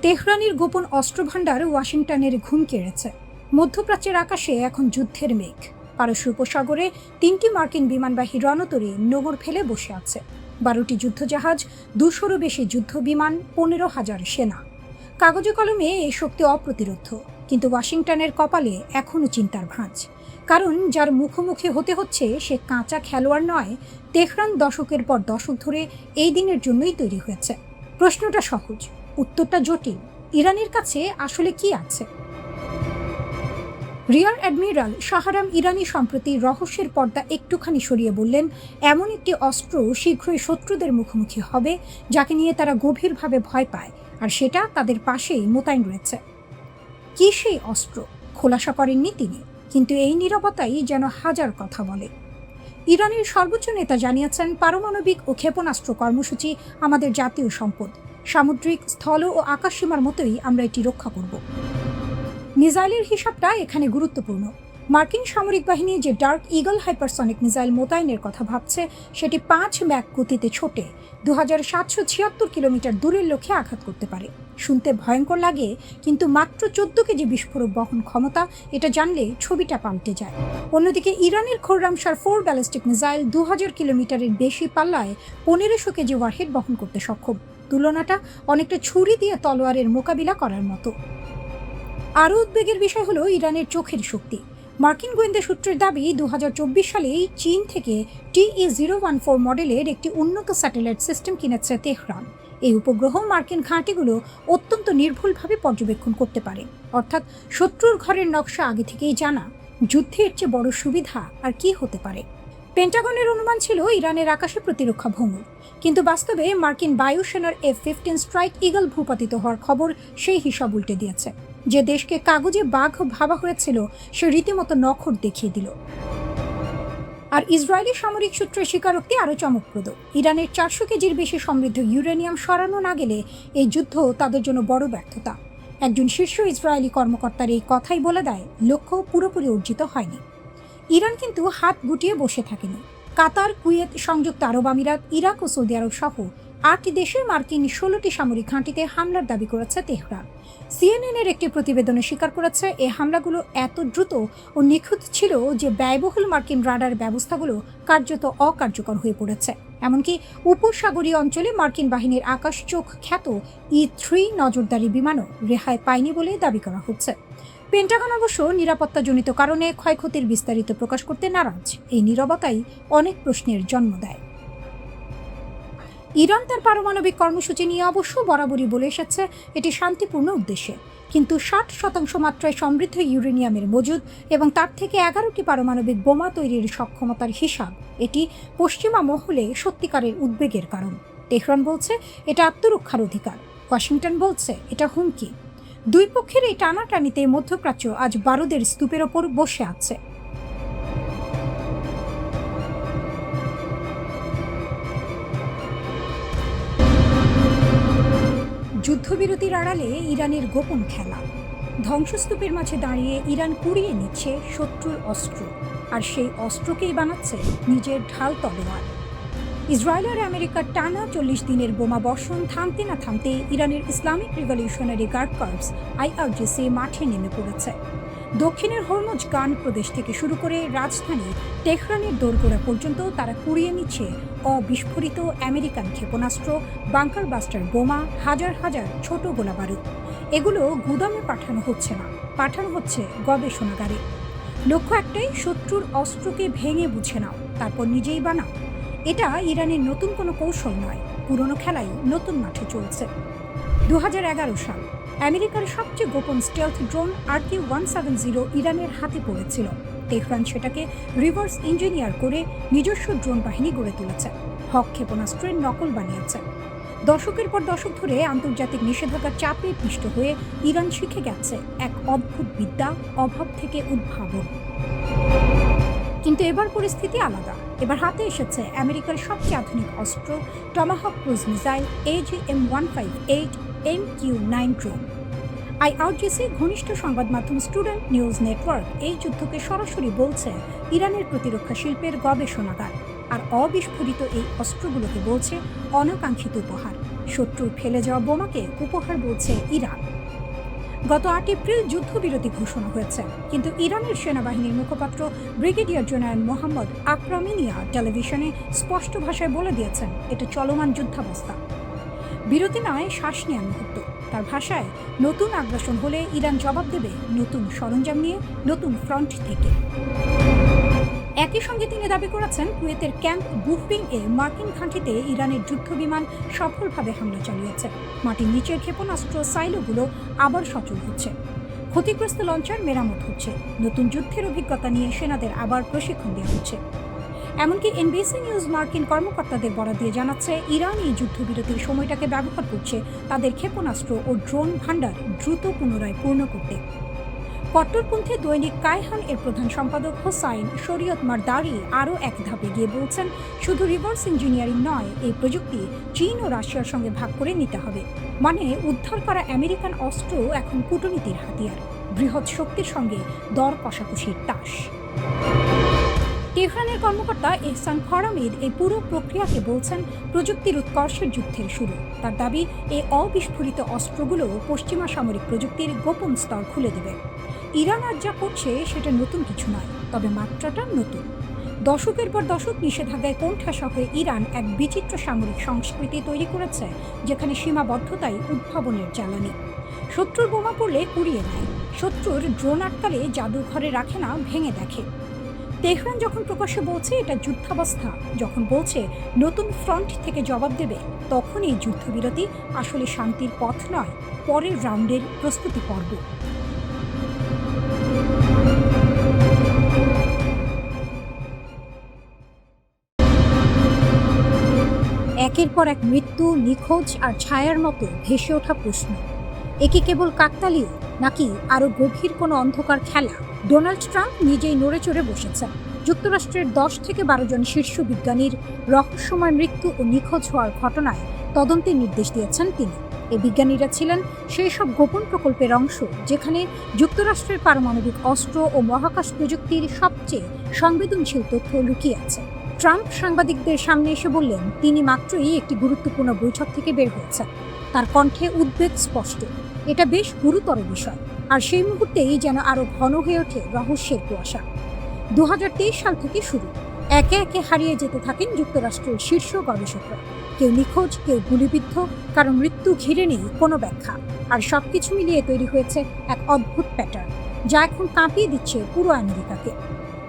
তেহরানের গোপন অস্ত্রভাণ্ডার ওয়াশিংটনের ঘুম কেড়েছে। মধ্যপ্রাচ্যের আকাশে এখন যুদ্ধের মেঘ। পারস্য উপসাগরে 3টি মার্কিন বিমানবাহী রণতরী নোঙর ফেলে বসে আছে। 12টি যুদ্ধজাহাজ, 200-রও বেশি যুদ্ধ বিমান, 15,000 সেনা। কাগজে কলমে এই শক্তি অপ্রতিরোধ্য, কিন্তু ওয়াশিংটনের কপালে এখনও চিন্তার ভাঁজ। কারণ যার মুখোমুখি হতে হচ্ছে সে কাঁচা খেলোয়াড় নয়। তেহরান দশকের পর দশক ধরে এই দিনের জন্যই তৈরি হয়েছে। প্রশ্নটা সহজ, উত্তরটা জটিল। ইরানের কাছে আসলে কি আছে? রিয়ার অ্যাডমিরাল শাহরাম ইরানি সম্প্রতি রহস্যের পর্দা একটুখানি সরিয়ে বললেন, এমন একটি অস্ত্র শীঘ্রই শত্রুদের মুখোমুখি হবে যাকে নিয়ে তারা গভীরভাবে ভয় পায়, আর সেটা তাদের পাশেই মোতায়েন রয়েছে। কি সেই অস্ত্র খোলাসা করেননি তিনি, কিন্তু এই নীরবতাই যেন হাজার কথা বলে। ইরানের সর্বোচ্চ নেতা জানিয়েছেন, পারমাণবিক ও ক্ষেপণাস্ত্র কর্মসূচি আমাদের জাতীয় সম্পদ। সামুদ্রিক, স্থল ও আকাশসীমার মতোই আমরা এটি রক্ষা করব। মিসাইলের হিসাবটা এখানে গুরুত্বপূর্ণ। মার্কিন সামরিক বাহিনী যে ডার্ক ইগল হাইপারসনিক মিসাইল মোতায়েনের কথা ভাবছে, সেটি 5 ম্যাক গতিতে ছোটে 2776 কিলোমিটার দূরের লক্ষ্যে আঘাত করতে পারে। শুনতে ভয়ঙ্কর লাগে, কিন্তু মাত্র 14 কেজি বিস্ফোরক বহন ক্ষমতা, এটা জানলে ছবিটা পাল্টে যায়। অন্যদিকে ইরানের খোররামশার 4 ব্যালিস্টিক মিসাইল 2000 কিলোমিটারের বেশি পাল্লায় 1500 কেজি ওয়ারহেড বহন করতে সক্ষম। তুলনাটা অনেকটা ছুরি দিয়ে তলোয়ারের মোকাবিলা করার মতো। আরও উদ্বেগের বিষয় হলো ইরানের শক্তি। মার্কিন গোয়েন্দা সূত্রের দাবি, 2024 সালেই চীন থেকে TE-014 মডেলের একটি উন্নত স্যাটেলাইট সিস্টেম কিনেছে তেহরান। এই উপগ্রহ মার্কিন ঘাঁটিগুলো অত্যন্ত নির্ভুলভাবে পর্যবেক্ষণ করতে পারে, অর্থাৎ শত্রুর ঘরের নকশা আগে থেকেই জানা। যুদ্ধের চেয়ে বড় সুবিধা আর কি হতে পারে? পেন্টাগনের অনুমান ছিল ইরানের আকাশে প্রতিরক্ষা ভঙ্গুর, কিন্তু বাস্তবে মার্কিন বায়ুসেনার F-15 স্ট্রাইক ইগল ভূপাতিত হওয়ার খবর সেই হিসাব উল্টে দিয়েছে। যে দেশকে কাগজে বাঘ ভাবা হয়েছিল, সে রীতিমতো নখর দেখিয়ে দিল। আর ইসরায়েলি সামরিক সূত্রের স্বীকারোক্তি আরও চমকপ্রদ। ইরানের 400 কেজির বেশি সমৃদ্ধ ইউরেনিয়াম সরানো না গেলে এই যুদ্ধ তাদের জন্য বড় ব্যর্থতা। একজন শীর্ষ ইসরায়েলি কর্মকর্তার এই কথাই বলে দেয়, লক্ষ্য পুরোপুরি অর্জিত হয়নি। ইরান কিন্তু হাত গুটিয়ে বসে থাকেনি। কাতার, কুয়েত, সংযুক্ত আরব আমিরাত, ইরাক ও সৌদি আরব সহ 8 দেশে মার্কিন 16টি সামরিক ঘাঁটিতে হামলার দাবি করেছে তেহরান। CNN-এর একটি প্রতিবেদনে স্বীকার করেছে, এই হামলাগুলো এত দ্রুত ও নিখুঁত ছিল যে ব্যয়বহুল মার্কিন রাডার ব্যবস্থাগুলো কার্যত অকার্যকর হয়ে পড়েছে। এমনকি উপসাগরীয় অঞ্চলে মার্কিন বাহিনীর আকাশ চোখ খ্যাত E-3 নজরদারি বিমানও রেহাই পায়নি বলে দাবি করা হচ্ছে। পেন্টাগন অবশ্য নিরাপত্তাজনিত কারণে ক্ষয়ক্ষতির বিস্তারিত প্রকাশ করতে নারাজ। এই নীরবতাই অনেক প্রশ্নের জন্ম দেয়। ইরান তার পারমাণবিক কর্মসূচি নিয়ে অবশ্য বরাবরই বলে এসেছে এটি শান্তিপূর্ণ উদ্দেশ্যে, কিন্তু 60% মাত্রায় সমৃদ্ধ ইউরেনিয়ামের মজুদ এবং তার থেকে 11টি পারমাণবিক বোমা তৈরির সক্ষমতার হিসাব, এটি পশ্চিমা মহলে সত্যিকারের উদ্বেগের কারণ। তেহরান বলছে এটা আত্মরক্ষার অধিকার, ওয়াশিংটন বলছে এটা হুমকি। দুই পক্ষের এই টানাটানিতে মধ্যপ্রাচ্য আজ বারুদের স্তূপের ওপর বসে আছে। যুদ্ধবিরতির আড়ালে ইরানের গোপন খেলা। ধ্বংসস্তূপের মাঝে দাঁড়িয়ে ইরান কুড়িয়ে নিচ্ছে শত্রুর অস্ত্র, আর সেই অস্ত্রকেই বানাচ্ছে নিজের ঢাল তলোয়ার। ইসরায়েল আর আমেরিকার টানা 40 দিনের বোমা বর্ষণ থামতে না থামতে ইরানের Islamic Revolutionary Guard Corps IRGC মাঠে নেমে পড়েছে। দক্ষিণের হরমুজগান প্রদেশ থেকে শুরু করে রাজধানী তেহরানের দোরগোড়া পর্যন্ত তারা কুড়িয়ে নিচ্ছে অবিস্ফোরিত আমেরিকান ক্ষেপণাস্ত্র, বাংকার বাস্টার বোমা, হাজার হাজার ছোট গোলা বারুদ। এগুলো গুদামে পাঠানো হচ্ছে না, পাঠানো হচ্ছে গবেষণাগারে। লক্ষ্য একটাই, শত্রুর অস্ত্রকে ভেঙে বুঝে নাও, তারপর নিজেই বানাও। এটা ইরানের নতুন কোনো কৌশল নয়, পুরনো খেলাই নতুন মাঠে চলছে। 2011 সাল আমেরিকার সবচেয়ে গোপন স্টেলথ ড্রোন RQ-170 ইরানের হাতে পড়েছিল। তেহরান সেটাকে রিভার্স ইঞ্জিনিয়ার করে নিজস্ব ড্রোন বাহিনী গড়ে তুলেছে, হক ক্ষেপণাস্ত্রের নকল বানিয়েছে। দশকের পর দশক ধরে আন্তর্জাতিক নিষেধাজ্ঞার চাপে পিষ্ট হয়ে ইরান শিখে গেছে এক অদ্ভুত বিদ্যা, অভাব থেকে উদ্ভাবন। কিন্তু এবার পরিস্থিতি আলাদা। এবার হাতে এসেছে আমেরিকার সবচেয়ে আধুনিক অস্ত্র, Tomahawk cruise missile AGM-158 MQ-9 drone. IRGC ঘনিষ্ঠ সংবাদ মাধ্যম স্টুডেন্ট নিউজ নেটওয়ার্ক এই যুদ্ধকে সরাসরি বলছে ইরানের প্রতিরক্ষা শিল্পের গবেষণাগার, আর অবিস্ফোরিত এই অস্ত্রগুলোকে বলছে অনাকাঙ্ক্ষিত উপহার। শত্রুর ফেলে যাওয়া বোমাকে উপহার বলছে ইরান। গত 8 এপ্রিল যুদ্ধবিরতি ঘোষণা হয়েছে, কিন্তু ইরানের সেনাবাহিনীর মুখপাত্র ব্রিগেডিয়ার জেনারেল মোহাম্মদ আকরামিনিয়া টেলিভিশনে স্পষ্ট ভাষায় বলে দিয়েছেন এটা চলমান যুদ্ধাবস্থা, বিরতি নয়, শ্বাস নেওয়ার মুহূর্ত। তার ভাষায়, নতুন আগ্রাসন হলে ইরান জবাব দেবে নতুন সরঞ্জাম নিয়ে, নতুন ফ্রন্ট থেকে। একই সঙ্গে তিনি দাবি করেছেন কুয়েতের ক্যাম্প বুফিং এ মার্কিন ঘাঁটিতে ইরানের যুদ্ধবিমান সফলভাবে হামলা চালিয়েছে। মাটির নিচের ক্ষেপণাস্ত্র সাইলোগুলো আবার সচল হচ্ছে, ক্ষতিগ্রস্ত লঞ্চার মেরামত হচ্ছে, নতুন যুদ্ধের অভিজ্ঞতা নিয়ে সেনাদের আবার প্রশিক্ষণ দেওয়া হচ্ছে। এমনকি এনবিসি নিউজ মার্কিন কর্মকর্তাদের বরাত দিয়ে জানাচ্ছে ইরান এই যুদ্ধবিরতির সময়টাকে ব্যবহার করছে তাদের ক্ষেপণাস্ত্র ও ড্রোন ভান্ডার দ্রুত পুনরায় পূর্ণ করতে। কট্টরপন্থী দৈনিক কায়হান এর প্রধান সম্পাদক হোসাইন শরীয়ত মারদারি আরও এক ধাপে গিয়ে বলছেন, শুধু রিভার্স ইঞ্জিনিয়ারিং নয়, এই প্রযুক্তি চীন ও রাশিয়ার সঙ্গে ভাগ করে নিতে হবে। মানে উদ্ধার করা আমেরিকান অস্ত্র এখন কূটনীতির হাতিয়ার, বৃহৎ শক্তির সঙ্গে দর কষাকষির তাস। তেহরানের কর্মকর্তা এহসান খরামিদ এই পুরো প্রক্রিয়াকে বলছেন প্রযুক্তির উৎকর্ষের যুদ্ধের শুরু। তার দাবি, এই অবিস্ফোরিত অস্ত্রগুলো পশ্চিমা সামরিক প্রযুক্তির গোপন স্তর খুলে দেবে। ইরান আজ যা করছে সেটা নতুন কিছু নয়, তবে মাত্রাটা নতুন। দশকের পর দশক নিষেধাজ্ঞায় কোণঠাসা হয়ে ইরান এক বিচিত্র সামরিক সংস্কৃতি তৈরি করেছে, যেখানে সীমাবদ্ধতাই উদ্ভাবনের জ্বালানি। শত্রুর বোমা পড়লে কুড়িয়ে নেয়, শত্রুর ড্রোন আটকালে জাদুঘরে রাখে না, ভেঙে দেখে। তেহরান যখন প্রকাশ্যে বলছে এটা যুদ্ধাবস্থা, যখন বলছে নতুন ফ্রন্ট থেকে জবাব দেবে, তখন এই যুদ্ধবিরতি আসলে শান্তির পথ নয়, পরের রাউন্ডের প্রস্তুতি পর্ব। একের পর এক মৃত্যু, নিখোঁজ আর ছায়ার মতো ভেসে ওঠা প্রশ্ন, এ কি কেবল কাকতালীয়, নাকি আরও গভীর কোনো অন্ধকার খেলা? ডোনাল্ড ট্রাম্প নিজেই নড়ে চড়ে বসেছেন। যুক্তরাষ্ট্রের 10 থেকে 12 জন শীর্ষ বিজ্ঞানীর রহস্যময় মৃত্যু ও নিখোঁজ হওয়ার ঘটনায় তদন্তের নির্দেশ দিয়েছেন তিনি। এই বিজ্ঞানীরা ছিলেন সেই সব গোপন প্রকল্পের অংশ যেখানে যুক্তরাষ্ট্রের পারমাণবিক অস্ত্র ও মহাকাশ প্রযুক্তির সবচেয়ে সংবেদনশীল তথ্য লুকিয়ে আছে। ট্রাম্প সাংবাদিকদের সামনে এসে বললেন তিনি মাত্রই একটি গুরুত্বপূর্ণ বৈঠক থেকে বের হয়েছেন। তার কণ্ঠে উদ্বেগ স্পষ্ট, এটা বেশ গুরুতর বিষয়। আর সেই মুহূর্তেই যেন আরো ঘন হয়ে ওঠে রহস্যের কুয়াশা। 2023 সাল থেকে শুরু, একে একে হারিয়ে যেতে থাকেন যুক্তরাষ্ট্রের শীর্ষ গবেষকরা। কেউ নিখোঁজ, কেউ গুলিবিদ্ধ, কারণ মৃত্যু ঘিরে নেই কোনো ব্যাখ্যা। আর সবকিছু মিলিয়ে তৈরি হয়েছে এক অদ্ভুত প্যাটার্ন, যা এখন কাঁপিয়ে দিচ্ছে পুরো আমেরিকাকে।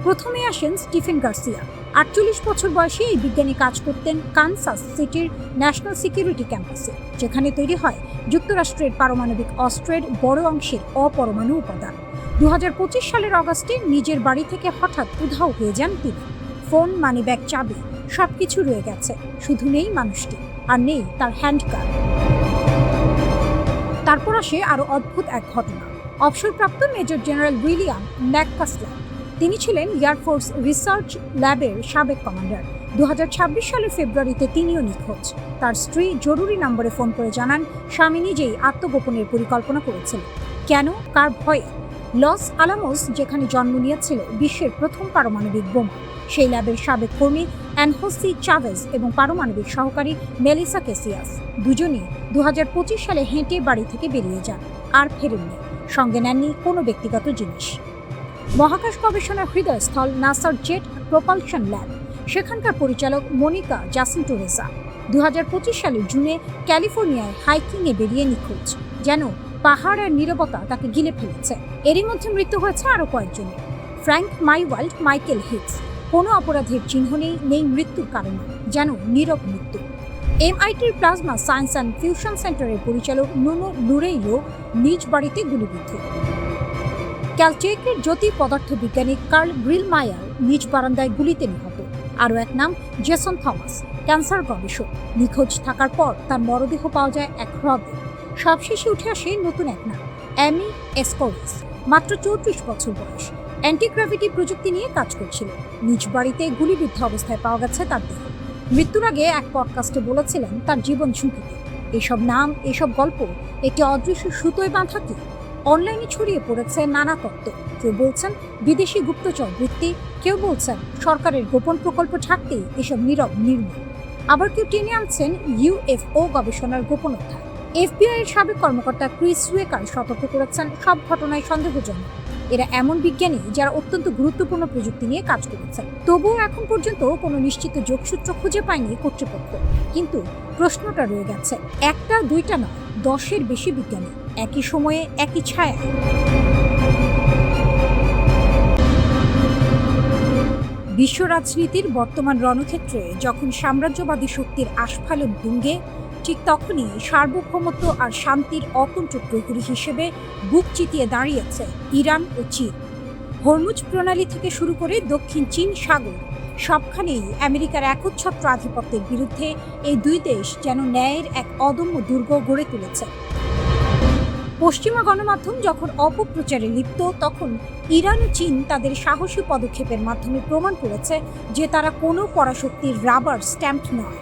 প্রথমে আসেন স্টিফেন গার্সিয়া। 48 বছর বয়সে এই বিজ্ঞানী কাজ করতেন কানসাস সিটির ন্যাশনাল সিকিউরিটি ক্যাম্পাসে, যেখানে তৈরি হয় যুক্তরাষ্ট্রের পারমাণবিক অস্ত্রের বড় অংশের অপরমাণু উপাদান। 2025 সালের অগাস্টে নিজের বাড়ি থেকে হঠাৎ উধাও হয়ে যান তিনি। ফোন, মানিব্যাগ, চাবি সবকিছু রয়ে গেছে, শুধু নেই মানুষটি, আর নেই তার হ্যান্ডকার। তারপর আসে আরো অদ্ভুত এক ঘটনা। অবসরপ্রাপ্ত মেজর জেনারেল উইলিয়াম ম্যাককাসল্যান্ড, তিনি ছিলেন এয়ারফোর্স রিসার্চ ল্যাবের সাবেক কমান্ডার। 2026 সালের ফেব্রুয়ারিতে তিনিও নিখোঁজ। তার স্ত্রী জরুরি নম্বরে ফোন করে জানান স্বামী নিজেই আত্মগোপনের পরিকল্পনা করেছিলেন। কেন, কার ভয়ে? লস আলামোস, যেখানে জন্ম নিয়েছিল বিশ্বের প্রথম পারমাণবিক বোমা, সেই ল্যাবের সাবেক কর্মী অ্যানহোসি চাভেজ এবং পারমাণবিক সহকারী মেলিসা কেসিয়াস দুজনেই 2025 সালে হেঁটে বাড়ি থেকে বেরিয়ে যান, আর ফেরেননি। সঙ্গে নেননি কোনো ব্যক্তিগত জিনিস। মহাকাশ গবেষণার হৃদয়স্থল নাসার জেট প্রপালশন ল্যাব, সেখানকার পরিচালক মনিকা জাসিন্টোরেজা 2025 সালের জুনে ক্যালিফোর্নিয়ায় হাইকিংয়ে বেরিয়ে নিখোঁজ। যেন পাহাড়ের নীরবতা তাকে গিলে ফেলেছে। এরই মধ্যে মৃত্যু হয়েছে আরও কয়েকজনের। ফ্র্যাঙ্ক মাইওয়াল্ড, মাইকেল হিক্স, কোনো অপরাধের চিহ্ন নেই মৃত্যুর কারণে, যেন নীরব মৃত্যু। MITর প্লাজমা সায়েন্স অ্যান্ড ফিউশন সেন্টারের পরিচালক নুনো লুরেইলো নিজ বাড়িতে গুলিবিদ্ধ। ক্যালটেকের জ্যোতি পদার্থ বিজ্ঞানী কার্ল গ্রিলমায়ার নিজ বারান্দায় গুলিতে নিহত। আরও এক নাম জেসন থমাস, ক্যান্সার গবেষক, নিখোঁজ থাকার পর তার মরদেহ পাওয়া যায় এক হ্রদে। সবশেষে উঠে আসে নতুন এক নাম, অ্যামি এসকোরিস, মাত্র 34 বছর বয়স। অ্যান্টিগ্র্যাভিটি প্রযুক্তি নিয়ে কাজ করছিল। নিজ বাড়িতে গুলিবিদ্ধ অবস্থায় পাওয়া গেছে তার দেহ। মৃত্যুর আগে এক পডকাস্টে বলেছিলেন তার জীবন ঝুঁকিতে। এসব নাম, এসব গল্প একটি অদৃশ্য সুতোয় বাঁধা কি? অনলাইনে ছড়িয়ে পড়েছে নানা তত্ত্ব। কেউ বলছেন বিদেশি গুপ্তচর বৃত্তি, কেউ বলছেন সরকারের গোপন প্রকল্প ঢাকতেই এসব নীরব নির্মূল। আবার কেউ টেনে আনছেন ইউএফও গবেষণার গোপনতা। এফবিআই এর সাবেক কর্মকর্তা ক্রিস ওয়েকার সতর্ক করেছেন, সব ঘটনায় সন্দেহজনক। এরা এমন বিজ্ঞানী যারা অত্যন্ত গুরুত্বপূর্ণ প্রযুক্তি নিয়ে কাজ করেছেন। তবুও এখন পর্যন্ত কোনো নিশ্চিত যোগসূত্র খুঁজে পায়নি কর্তৃপক্ষ। কিন্তু প্রশ্নটা রয়ে গেছে, একটা দুইটা নয়, 10-এর বেশি বিজ্ঞানী একই সময়ে একই ছায়া। বিশ্ব রাজনীতির বর্তমান রণক্ষেত্রে যখন সাম্রাজ্যবাদী শক্তির আস্ফালন তুঙ্গে, ঠিক তখনই সার্বভৌমত্ব আর শান্তির অকুণ্ঠ প্রহরী হিসেবে বুক চিতিয়ে দাঁড়িয়েছে ইরান ও চীন। হরমুজ প্রণালী থেকে শুরু করে দক্ষিণ চীন সাগর, সবখানেই আমেরিকার একচ্ছত্র আধিপত্যের বিরুদ্ধে এই দুই দেশ যেন ন্যায়ের এক অদম্য দুর্গ গড়ে তুলেছে। পশ্চিমা গণমাধ্যম যখন অপপ্রচারে লিপ্ত, তখন ইরান ও চীন তাদের সাহসী পদক্ষেপের মাধ্যমে প্রমাণ করেছে যে তারা কোনো পরাশক্তির রাবার স্ট্যাম্প নয়।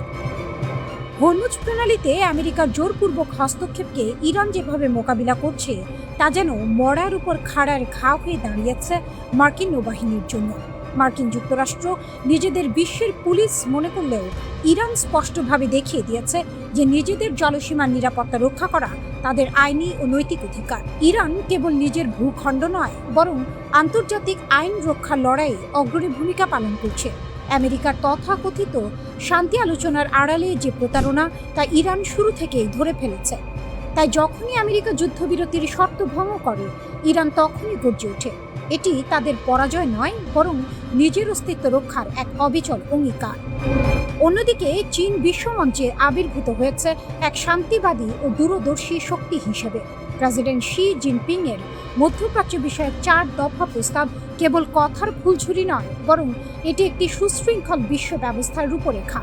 হরমুজ প্রণালীতে আমেরিকার জোরপূর্বক হস্তক্ষেপকে ইরান যেভাবে মোকাবিলা করছে, তা যেন মরার উপর খাড়ার ঘা হয়ে দাঁড়িয়েছে মার্কিন নৌবাহিনীর জন্য। মার্কিন যুক্তরাষ্ট্র নিজেদের বিশ্বের পুলিশ মনে করলেও ইরান স্পষ্টভাবে দেখিয়ে দিয়েছে যে নিজেদের জলসীমার নিরাপত্তা রক্ষা করা তাদের আইনি ও নৈতিক অধিকার। ইরান কেবল নিজের ভূখণ্ড নয়, বরং আন্তর্জাতিক আইন রক্ষার লড়াইয়ে অগ্রণী ভূমিকা পালন করছে। আমেরিকার তথাকথিত শান্তি আলোচনার আড়ালে যে প্রতারণা, তা ইরান শুরু থেকেই ধরে ফেলেছে। তাই যখনই আমেরিকা যুদ্ধবিরতির শর্ত ভঙ্গ করে, ইরান তখনই গর্জে ওঠে। এটি তাদের পরাজয় নয়, বরং নিজের অস্তিত্ব রক্ষার এক অবিচল অঙ্গীকার। অন্যদিকে চীন বিশ্বমঞ্চে আবির্ভূত হয়েছে এক শান্তিবাদী ও দূরদর্শী শক্তি হিসেবে। প্রেসিডেন্ট শি জিনপিং এর মধ্যপ্রাচ্য বিষয়ক 4 দফা প্রস্তাব কেবল কথার ফুলঝুরি নয়, বরং এটি একটি সুশৃঙ্খল বিশ্ব ব্যবস্থার রূপরেখা।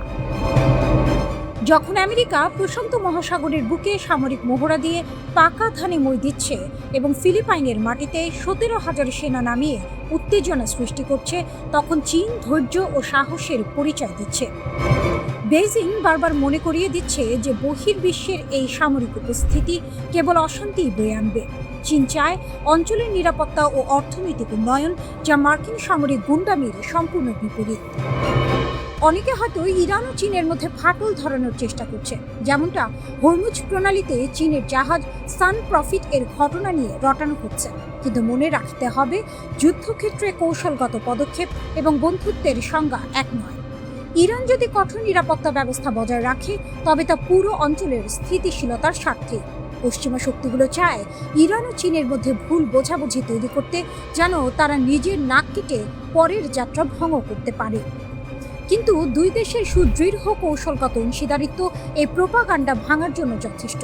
যখন আমেরিকা প্রশান্ত মহাসাগরের বুকে সামরিক মহড়া দিয়ে পাকা ধানে মই দিচ্ছে এবং ফিলিপাইনের মাটিতে 17,000 সেনা নামিয়ে উত্তেজনা সৃষ্টি করছে, তখন চীন ধৈর্য ও সাহসের পরিচয় দিচ্ছে। বেইজিং বারবার মনে করিয়ে দিচ্ছে যে বহির্বিশ্বের এই সামরিক উপস্থিতি কেবল অশান্তিই বয়ে আনবে। চীন চায় অঞ্চলের নিরাপত্তা ও অর্থনৈতিক উন্নয়ন, যা মার্কিন সামরিক গুন্ডামির সম্পূর্ণ বিপরীত। অনেকে হয়তো ইরান ও চীনের মধ্যে ফাটল ধরানোর চেষ্টা করছে, যেমনটা হরমুজ প্রণালীতে চীনের জাহাজ সান প্রফিট এর ঘটনা নিয়ে রটানো হচ্ছে। কিন্তু মনে রাখতে হবে, যুদ্ধক্ষেত্রে কৌশলগত পদক্ষেপ এবং বন্ধুত্বের সংজ্ঞা এক নয়। ইরান যদি কঠোর নিরাপত্তা ব্যবস্থা বজায় রাখে, তবে তা পুরো অঞ্চলের স্থিতিশীলতার স্বার্থে। পশ্চিমা শক্তিগুলো চায় ইরান ও চীনের মধ্যে ভুল বোঝাবুঝি তৈরি করতে, যেন তারা নিজের নাক কেটে পরের যাত্রা ভঙ্গ করতে পারে। কিন্তু দুই দেশের সুদৃঢ় কৌশলগত অংশীদারিত্ব এই প্রোপাগান্ডা ভাঙার জন্য যথেষ্ট।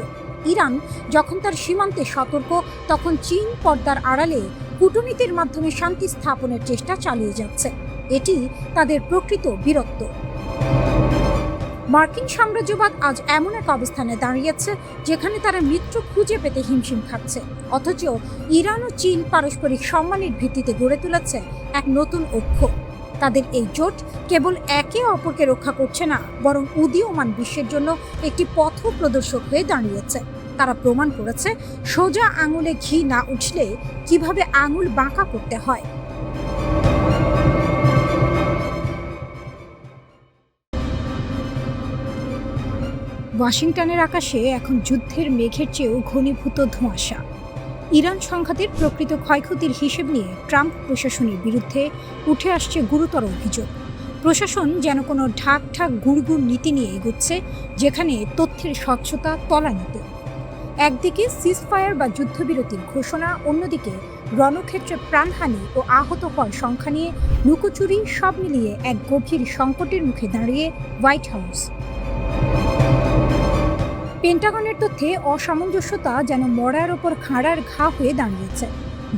ইরান যখন তার সীমান্তে সতর্ক, তখন চীন পর্দার আড়ালে কূটনীতির মাধ্যমে শান্তি স্থাপনের চেষ্টা চালিয়ে যাচ্ছে। এটি তাদের প্রকৃত বীরত্ব। মার্কিন সাম্রাজ্যবাদ আজ এমন এক অবস্থানে দাঁড়িয়েছে যেখানে তারা মিত্র খুঁজে পেতে হিমশিম খাচ্ছে, অথচ ইরান ও চীন পারস্পরিক সম্মানের ভিত্তিতে গড়ে তুলেছে এক নতুন অক্ষ। তাদের এই জোট কেবল একে অপরকে রক্ষা করছে না, বরং উদীয়মান বিশ্বের জন্য একটি পথ প্রদর্শক হয়ে দাঁড়িয়েছে। তারা প্রমাণ করেছে সোজা আঙুলে ঘি না উঠলে কিভাবে আঙুল বাঁকা করতে হয়। ওয়াশিংটনের আকাশে এখন যুদ্ধের মেঘের চেয়েও ঘনীভূত ধোঁয়াশা। ইরান সংঘাতের প্রকৃত ক্ষয়ক্ষতির হিসেব নিয়ে ট্রাম্প প্রশাসনের বিরুদ্ধে উঠে আসছে গুরুতর অভিযোগ। প্রশাসন যেন কোনো ঢাক গুড়গুড় নীতি নিয়ে এগোচ্ছে, যেখানে তথ্যের স্বচ্ছতা তলানিতে। একদিকে সিজফায়ার বা যুদ্ধবিরতির ঘোষণা, অন্যদিকে রণক্ষেত্রে প্রাণহানি ও আহত হওয়ার সংখ্যা নিয়ে লুকোচুরি, সব মিলিয়ে এক গভীর সংকটের মুখে দাঁড়িয়ে হোয়াইট হাউস। পেন্টাগনের তথ্যে অসামঞ্জস্যতা যেন মরার ওপর খাঁড়ার ঘা হয়ে দাঁড়িয়েছে।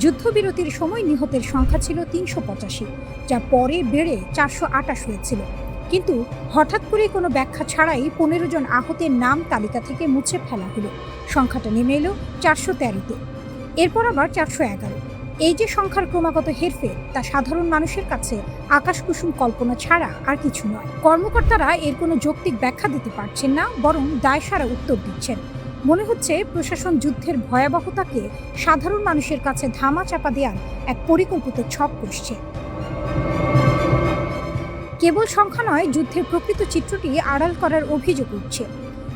যুদ্ধবিরতির সময় নিহতের সংখ্যা ছিল 385, যা পরে বেড়ে 428 হয়েছিল। কিন্তু হঠাৎ করে কোনো ব্যাখ্যা ছাড়াই 15 জন আহতের নাম তালিকা থেকে মুছে ফেলা হলো। সংখ্যাটা নেমে এলো 413-তে, এরপর আবার 411। এই যে সংখ্যার ক্রমাগত হেরফের, তা সাধারণ মানুষের কাছে আকাশকুসুম কল্পনা ছাড়া আর কিছু নয়। কর্মকর্তারা এর কোনো যৌক্তিক ব্যাখ্যা দিতে পারছেন না, বরং দায়সারা উত্তর দিচ্ছেন। মনে হচ্ছে প্রশাসন যুদ্ধের ভয়াবহতাকে সাধারণ মানুষের কাছে ধামাচাপা দেওয়ার এক পরিকল্পিত ছক কষছে। কেবল সংখ্যা নয়, যুদ্ধের প্রকৃত চিত্রটি আড়াল করার অভিযোগ উঠছে।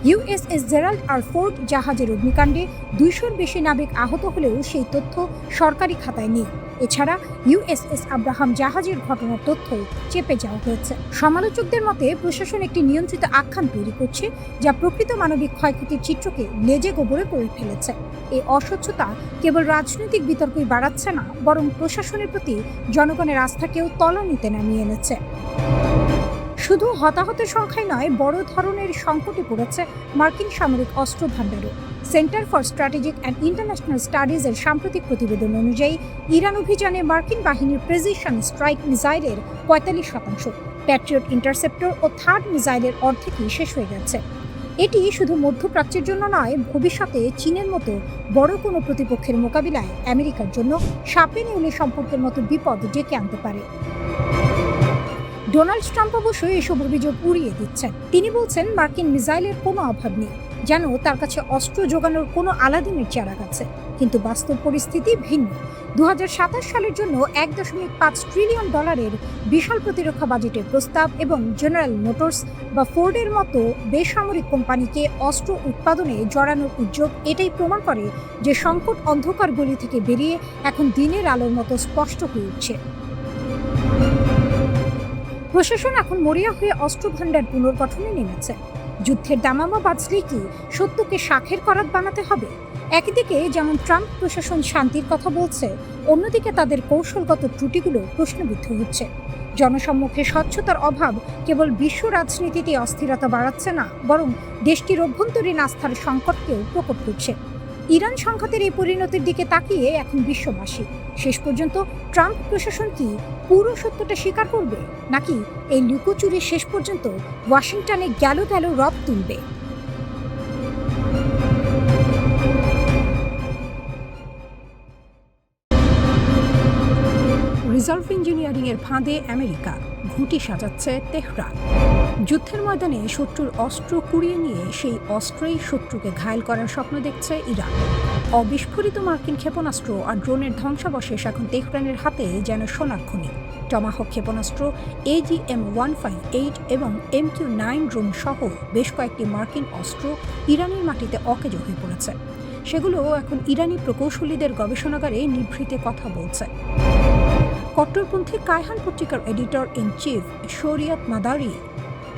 ইউএসএস জেরাল্ড আর ফোর্ড জাহাজের অগ্নিকাণ্ডে 200-র বেশি নাবিক আহত হলেও সেই তথ্য সরকারি খাতায় নেই। এছাড়া ইউএসএস আব্রাহাম জাহাজের ঘটনার তথ্য চেপে যাওয়া হয়েছে। সমালোচকদের মতে প্রশাসন একটি নিয়ন্ত্রিত আখ্যান তৈরি করছে, যা প্রকৃত মানবিক ক্ষয়ক্ষতির চিত্রকে লেজে গোবরে করে ফেলেছে। এই অস্বচ্ছতা কেবল রাজনৈতিক বিতর্কই বাড়াচ্ছে না, বরং প্রশাসনের প্রতি জনগণের আস্থাকেও তলানিতে নামিয়ে এনেছে। শুধু হতাহতের সংখ্যাই নয়, বড় ধরনের সংকটে পড়েছে মার্কিন সামরিক অস্ত্র ভাণ্ডারও। Centre for strategic and international স্টাডিজের সাম্প্রতিক প্রতিবেদন অনুযায়ী ইরান অভিযানে মার্কিন বাহিনীর প্রেসিশন স্ট্রাইক মিসাইলের 45%, প্যাট্রিয়ট ইন্টারসেপ্টর ও থার্ড মিসাইলের অর্ধেকই শেষ হয়ে গেছে। এটি শুধু মধ্যপ্রাচ্যের জন্য নয়, ভবিষ্যতে চীনের মতো বড় কোনো প্রতিপক্ষের মোকাবিলায় আমেরিকার জন্য সাপে নেউলে সম্পর্কের মতো বিপদ ডেকে আনতে পারে। ডোনাল্ড ট্রাম্প অবশ্যই এসব অভিযোগ উড়িয়ে দিচ্ছেন। তিনি বলছেন মার্কিন মিসাইলের কোনো অভাব নেই, যেন তার কাছে অস্ত্র যোগানোর কোনো আলাদিনের চারাক আছে। কিন্তু বাস্তব পরিস্থিতি ভিন্ন। 2027 সালের জন্য $1.5 ট্রিলিয়ন বিশাল প্রতিরক্ষা বাজেটের প্রস্তাব এবং জেনারেল মোটরস বা ফোর্ডের মতো বেসামরিক কোম্পানিকে অস্ত্র উৎপাদনে জড়ানোর উদ্যোগ এটাই প্রমাণ করে যে সংকট অন্ধকার গলি থেকে বেরিয়ে এখন দিনের আলোর মতো স্পষ্ট হয়ে উঠছে। প্রশাসন এখন মরিয়া হয়ে অস্ত্র ভাণ্ডার পুনর্গঠনে নেমেছে। যুদ্ধের দামামা বাজলেই কি সত্যকে শাখের করাত বানাতে হবে? একদিকে যেমন ট্রাম্প প্রশাসন শান্তির কথা বলছে, অন্যদিকে তাদের কৌশলগত ত্রুটিগুলো প্রশ্নবিদ্ধ হচ্ছে। জনসম্মুখে স্বচ্ছতার অভাব কেবল বিশ্ব রাজনীতিতে অস্থিরতা বাড়াচ্ছে না, বরং দেশটির অভ্যন্তরীণ আস্থার সংকটকেও প্রকট করছে। ইরান সংঘাতের এই পরিণতির দিকে তাকিয়ে এখন বিশ্ববাসী। শেষ পর্যন্ত ট্রাম্প প্রশাসন কি পুরো সত্যটা স্বীকার করবে, নাকি এই লুকোচুরি শেষ পর্যন্ত ওয়াশিংটনে গেল রব তুলবে? রিজার্ভ ইঞ্জিনিয়ারিং এর ফাঁদে আমেরিকা, ঘুঁটি সাজাচ্ছে তেহরান। যুদ্ধের ময়দানে শত্রুর অস্ত্র কুড়িয়ে নিয়ে সেই অস্ত্রেই শত্রুকে ঘায়েল করার স্বপ্ন দেখছে ইরান। অবিস্ফোরিত মার্কিন ক্ষেপণাস্ত্র আর ড্রোনের ধ্বংসাবশেষ এখন তেহরানের হাতে যেন সোনার খনি। টমাহক ক্ষেপণাস্ত্র, AGM-158 এবং MQ-9 ড্রোন সহ বেশ কয়েকটি মার্কিন অস্ত্র ইরানের মাটিতে অকেজো হয়ে পড়েছে। সেগুলো এখন ইরানি প্রকৌশলীদের গবেষণাগারে নিভৃতে কথা বলছে। কট্টরপন্থী কায়হান পত্রিকার এডিটর ইন চিফ শরিয়াত মাদারি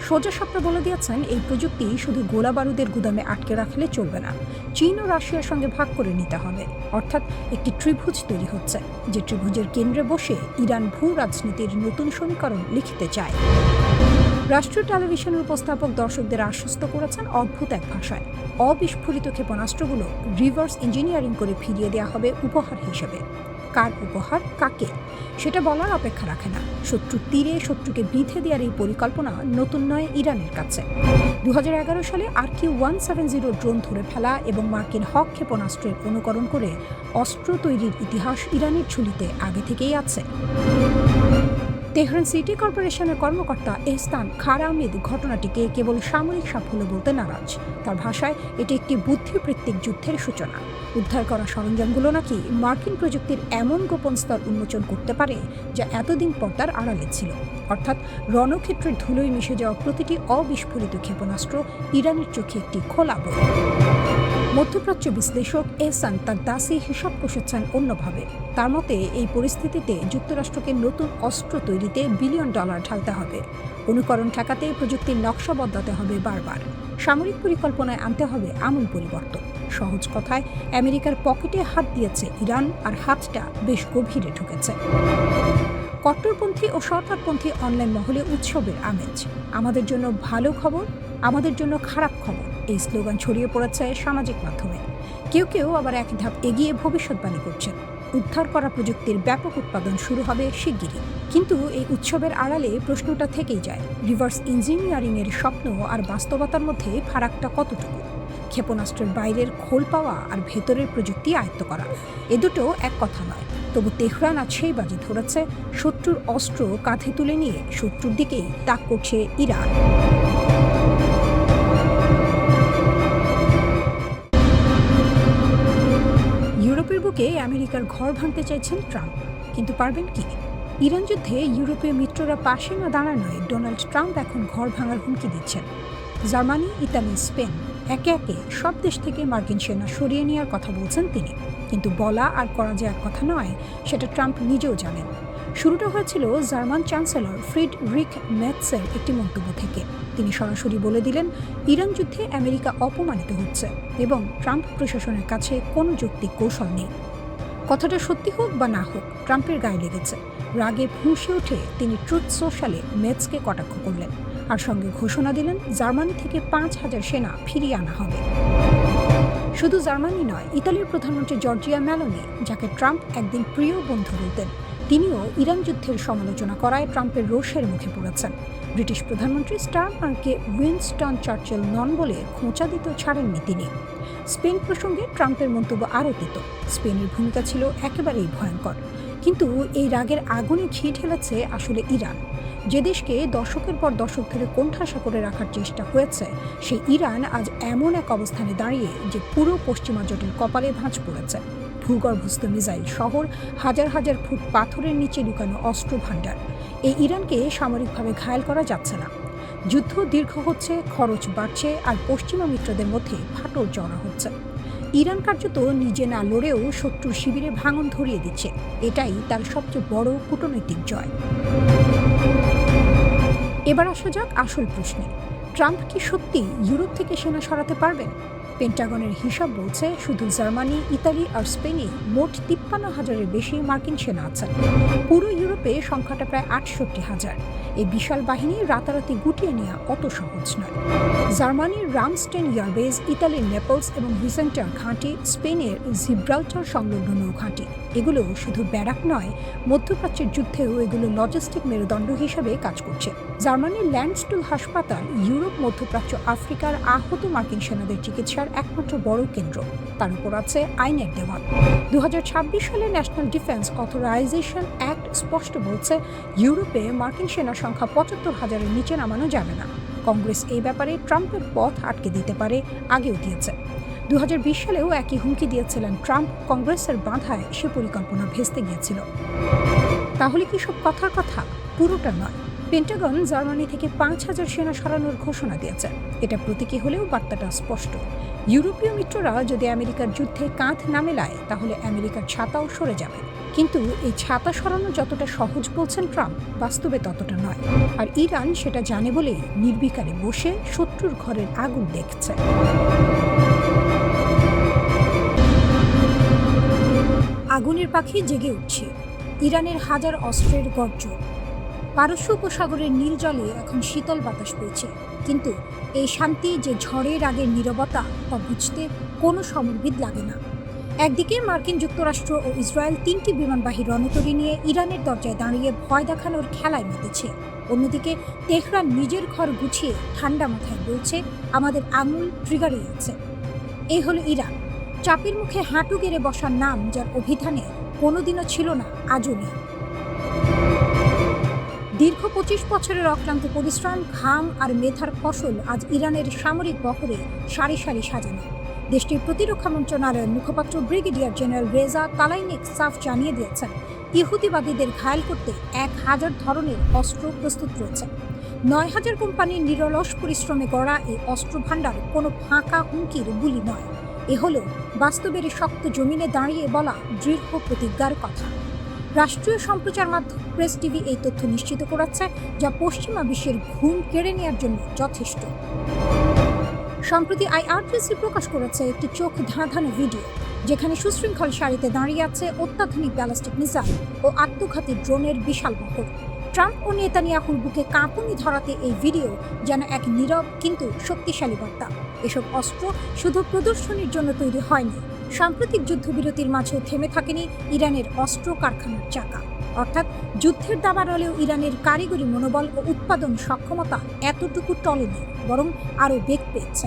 সোজা সাপটা বলে দিয়েছেন, এই প্রযুক্তি শুধু গোলা বারুদের গুদামে আটকে রাখলে চলবে না, চীন ও রাশিয়ার সঙ্গে ভাগ করে নিতে হবে। অর্থাৎ একটি ত্রিভুজ তৈরি হচ্ছে, যে ত্রিভুজের কেন্দ্রে বসে ইরান ভূ রাজনীতির নতুন সমীকরণ লিখতে চায়। রাষ্ট্রীয় টেলিভিশনের উপস্থাপক দর্শকদের আশ্বস্ত করেছেন অদ্ভুত এক ভাষায়, অবিস্ফোরিত ক্ষেপণাস্ত্রগুলো রিভার্স ইঞ্জিনিয়ারিং করে ফিরিয়ে দেওয়া হবে উপহার হিসেবে। কার উপহার, কাকে, সেটা বলার অপেক্ষা রাখে না। শত্রুর তীরে শত্রুকে বিঁধে দেওয়ার এই পরিকল্পনা নতুন নয় ইরানের কাছে। 2011 সালে RQ-170 ড্রোন ধরে ফেলা এবং মার্কিন হক ক্ষেপণাস্ত্রের অনুকরণ করে অস্ত্র তৈরির ইতিহাস ইরানের ঝুলিতে আগে থেকেই আছে। তেহরান সিটি কর্পোরেশনের কর্মকর্তা এহসান খারামিদ ঘটনাটিকে কেবল সামরিক সাফল্য বলতে নারাজ। তার ভাষায় এটি একটি বুদ্ধিবৃত্তিক যুদ্ধের সূচনা। উদ্ধার করা সরঞ্জামগুলো নাকি মার্কিন প্রযুক্তির এমন গোপন স্তর উন্মোচন করতে পারে যা এতদিন পর্দার আড়ালে ছিল। অর্থাৎ রণক্ষেত্রের ধুলোয় মিশে যাওয়া প্রতিটি অবিস্ফোরিত ক্ষেপণাস্ত্র ইরানের চোখে একটি খোলা বই। মধ্যপ্রাচ্য বিশ্লেষক এহসান তার দাসী হিসাব কষেছেন অন্যভাবে। তার মতে এই পরিস্থিতিতে যুক্তরাষ্ট্রকে নতুন অস্ত্র তৈরিতে $বিলিয়ন ঢালতে হবে। অনুকরণ ঠেকাতে প্রযুক্তির নকশা বদলাতে হবে বারবার। সামরিক পরিকল্পনায় আনতে হবে আমূল পরিবর্তন। সহজ কথায়, আমেরিকার পকেটে হাত দিয়েছে ইরান, আর হাতটা বেশ গভীরে ঢুকেছে। কট্টরপন্থী ও সরকারপন্থী অনলাইন মহলে উৎসবের আমেজ। আমাদের জন্য ভালো খবর, আমাদের জন্য খারাপ খবর, এই স্লোগান ছড়িয়ে পড়েছে সামাজিক মাধ্যমে। কেউ কেউ আবার এক ধাপ এগিয়ে ভবিষ্যৎবাণী করছেন, উদ্ধার করা প্রযুক্তির ব্যাপক উৎপাদন শুরু হবে শিগগিরই। কিন্তু এই উৎসবের আড়ালে প্রশ্নটা থেকেই যায়, রিভার্স ইঞ্জিনিয়ারিং এর স্বপ্ন আর বাস্তবতার মধ্যে ফারাকটা কতটুকু? ক্ষেপণাস্ত্রের বাইরের খোল পাওয়া আর ভেতরের প্রযুক্তি আয়ত্ত করা, এ দুটো এক কথা নয়। তবু তেহরান আজ সেই বাজি ধরেছে, শত্রুর অস্ত্র কাঁধে তুলে নিয়ে শত্রুর দিকেই তাক করছে ইরান। ইউরোপের বুকে আমেরিকার ঘর ভাঙতে চাইছেন ট্রাম্প, কিন্তু পারবেন কি? ইরান যুদ্ধে ইউরোপীয় মিত্ররা পাশে না দাঁড়ানোয় ডোনাল্ড ট্রাম্প এখন ঘর ভাঙার হুমকি দিচ্ছেন। জার্মানি, ইতালি, স্পেন একে একে সব দেশ থেকে মার্কিন সেনা সরিয়ে নেওয়ার কথা বলছেন তিনি। কিন্তু বলা আর করা যে এক কথা নয়, সেটা ট্রাম্প নিজেও জানেন। শুরুটা হয়েছিল জার্মান চ্যান্সেলর ফ্রিডরিখ মেটসের একটি মন্তব্য থেকে। তিনি সরাসরি বলে দিলেন ইরান যুদ্ধে আমেরিকা অপমানিত হচ্ছে এবং ট্রাম্প প্রশাসনের কাছে কোনো যৌক্তিক কৌশল নেই। কথাটা সত্যি হোক বা না হোক, ট্রাম্পের গায়ে লেগেছে। রাগে ফুঁসে উঠে তিনি ট্রুথ সোশ্যালে মেটসকে কটাক্ষ করলেন আর সঙ্গে ঘোষণা দিলেন জার্মানি থেকে 5,000 সেনা ফিরিয়ে আনা হবে। শুধু জার্মানি নয়, ইতালির প্রধানমন্ত্রী জর্জিয়া মেলোনি, যাকে ট্রাম্প একদিন প্রিয় বন্ধু বলতেন, তিনিও ইরান যুদ্ধের সমালোচনা করায় ট্রাম্পের রোষের মুখে পড়েছেন। ব্রিটিশ প্রধানমন্ত্রী স্টারমারকে উইনস্টন চার্চিল নন বলে খোঁচা দিতে ছাড়েননি তিনি। স্পেন প্রসঙ্গে ট্রাম্পের মন্তব্য আরও তেতো। স্পেনের ভূমিকা ছিল একেবারেই ভয়ঙ্কর। কিন্তু এই রাগের আগুনে ঘি ঢেলেছে আসলে ইরান। যে দেশকে দশকের পর দশক ধরে কোণঠাসা করে রাখার চেষ্টা হয়েছে, সেই ইরান আজ এমন এক অবস্থানে দাঁড়িয়ে যে পুরো পশ্চিমা জোটের কপালে ভাঁজ পড়েছে। ভূগর্ভস্থ মিসাইল শহর, হাজার হাজার ফুট পাথরের নিচে লুকানো অস্ত্র ভাণ্ডার। এই ইরানকে সামরিকভাবে ঘায়েল করা যাচ্ছে না। যুদ্ধ দীর্ঘ হচ্ছে, খরচ বাড়ছে, আর পশ্চিমা মিত্রদের মধ্যে ফাটল চড়া হচ্ছে। ইরান কার্যত নিজে না লড়েও শত্রুর শিবিরে ভাঙন ধরিয়ে দিচ্ছে। এটাই তার সবচেয়ে বড় কূটনৈতিক জয়। এবার আসা যাক আসল প্রশ্নে। ট্রাম্প কি সত্যি ইউরোপ থেকে সেনা সরাতে পারবেন? পেন্টাগনের হিসাব বলছে শুধু জার্মানি, ইতালি আর স্পেনে মোট 53,000-এর বেশি মার্কিন সেনা আছেন। পুরো ইউরোপে সংখ্যাটা প্রায় 68,000। এই বিশাল বাহিনী রাতারাতি গুটিয়ে নেওয়া অত সহজ নয়। জার্মানির রামস্টেন এয়ারবেস, ইতালির নেপলস এবং ভিসেন্টার ঘাঁটি, স্পেনের জিব্রাল্টার সংলগ্ন নৌঘাঁটি, এগুলো শুধু ব্যারাক নয়, মধ্যপ্রাচ্যের যুদ্ধেও এগুলো লজিস্টিক মেরুদণ্ড হিসেবে কাজ করছে। জার্মানির ল্যান্ডস্টুল হাসপাতাল ইউরোপ, মধ্যপ্রাচ্য, আফ্রিকার আহত মার্কিন সেনাদের চিকিৎসার একমাত্র বড় কেন্দ্র। তার উপর আছে আইনের দেওয়াল। 2026 সালে ন্যাশনাল ডিফেন্স অথরাইজেশন অ্যাক্ট স্পষ্ট বলছে ইউরোপে মার্কিন সেনা সংখ্যা 75,000-এর নিচে নামানো যাবে না। কংগ্রেস এই ব্যাপারে ট্রাম্পের পথ আটকে দিতে পারে, আগেও দিয়েছে। 2020 সালেও একই হুমকি দিয়েছিলেন ট্রাম্প। কংগ্রেসের বাধায় সে পরিকল্পনা ভেস্তে গিয়েছিল। তাহলে কি সব কথার কথা? পুরোটা নয়। পেন্টাগন জার্মানি থেকে 5,000 সেনা সরানোর ঘোষণা দিয়েছে। এটা প্রতীকী হলেও বার্তাটা স্পষ্ট। ইউরোপীয় মিত্ররা যদি আমেরিকার যুদ্ধে কাঁধ না মেলায়, তাহলে আমেরিকার ছাতাও সরে যাবে। কিন্তু এই ছাতা সরানো যতটা সহজ বলছেন ট্রাম্প, বাস্তবে ততটা নয়। আর ইরান সেটা জানে বলেই নির্বিকারে বসে শত্রুর ঘরের আগুন দেখছে। আগুনের পাখি জেগে উঠছে। ইরানের হাজার অস্ত্রের গর্জন। পারস্য উপসাগরের নীল জলে এখন শীতল বাতাস বইছে। কিন্তু এই শান্তি যে ঝড়ের আগের নীরবতা, তা বুঝতে কোনো সমরবিদ লাগে না। একদিকে মার্কিন যুক্তরাষ্ট্র ও ইসরায়েল 3টি বিমানবাহী রণতরী নিয়ে ইরানের দরজায় দাঁড়িয়ে ভয় দেখানোর খেলায় মেতেছে। অন্যদিকে তেহরান নিজের ঘর গুছিয়ে ঠান্ডা মাথায় বলছে, আমাদের আঙুল ট্রিগারেই আছে। এই হলো ইরান, চাপের মুখে হাঁটু গেড়ে বসার নাম, যার অভিধানে কোনোদিনও ছিল না, আজও নেই। দীর্ঘ 25 বছরের অক্লান্ত পরিশ্রম, ঘাম আর মেধার ফসল আজ ইরানের সামরিক বহরে সারি সারি সাজানো। দেশটির প্রতিরক্ষা মন্ত্রণালয়ের মুখপাত্র ব্রিগেডিয়ার জেনারেল রেজা তালাইনিক সাফ জানিয়ে দিয়েছেন, ইহুদিবাদীদের ঘায়েল করতে 1000 ধরনের অস্ত্র প্রস্তুত রয়েছে। 9,000 কোম্পানির নিরলস পরিশ্রমে গড়া এই অস্ত্র ভাণ্ডার কোনো ফাঁকা হুমকির বুলি নয়। এ হলো বাস্তবের শক্ত জমিনে দাঁড়িয়ে বলা দৃঢ় প্রতিজ্ঞার কথা। রাষ্ট্রীয় সম্প্রচার মাধ্যম প্রেস টিভি এই তথ্য নিশ্চিত করাচ্ছে, যা পশ্চিমা বিশ্বের ঘুম কেড়ে নেওয়ার জন্য যথেষ্ট। সম্প্রতি আইআরজিসি প্রকাশ করেছে একটি চোখ ধাঁধানো ভিডিও, যেখানে সুশৃঙ্খল সারিতে দাঁড়িয়ে আছে অত্যাধুনিক ব্যালিস্টিক মিসাইল ও আত্মঘাতী ড্রোনের বিশাল বহর। ট্রাম্প ও নেতানিয়াহুর বুকে কাঁপুনি ধরাতে এই ভিডিও যেন এক নীরব কিন্তু শক্তিশালী বার্তা। এসব অস্ত্র শুধু প্রদর্শনীর জন্য তৈরি হয়নি। সাম্প্রতিক যুদ্ধবিরতির মাঝেও থেমে থাকেনি ইরানের অস্ত্র কারখানার চাকা। অর্থাৎ যুদ্ধের দাবানলেও ইরানের কারিগরি মনোবল ও উৎপাদন সক্ষমতা এতটুকু টলেনি, বরং আরও বেগ পেয়েছে।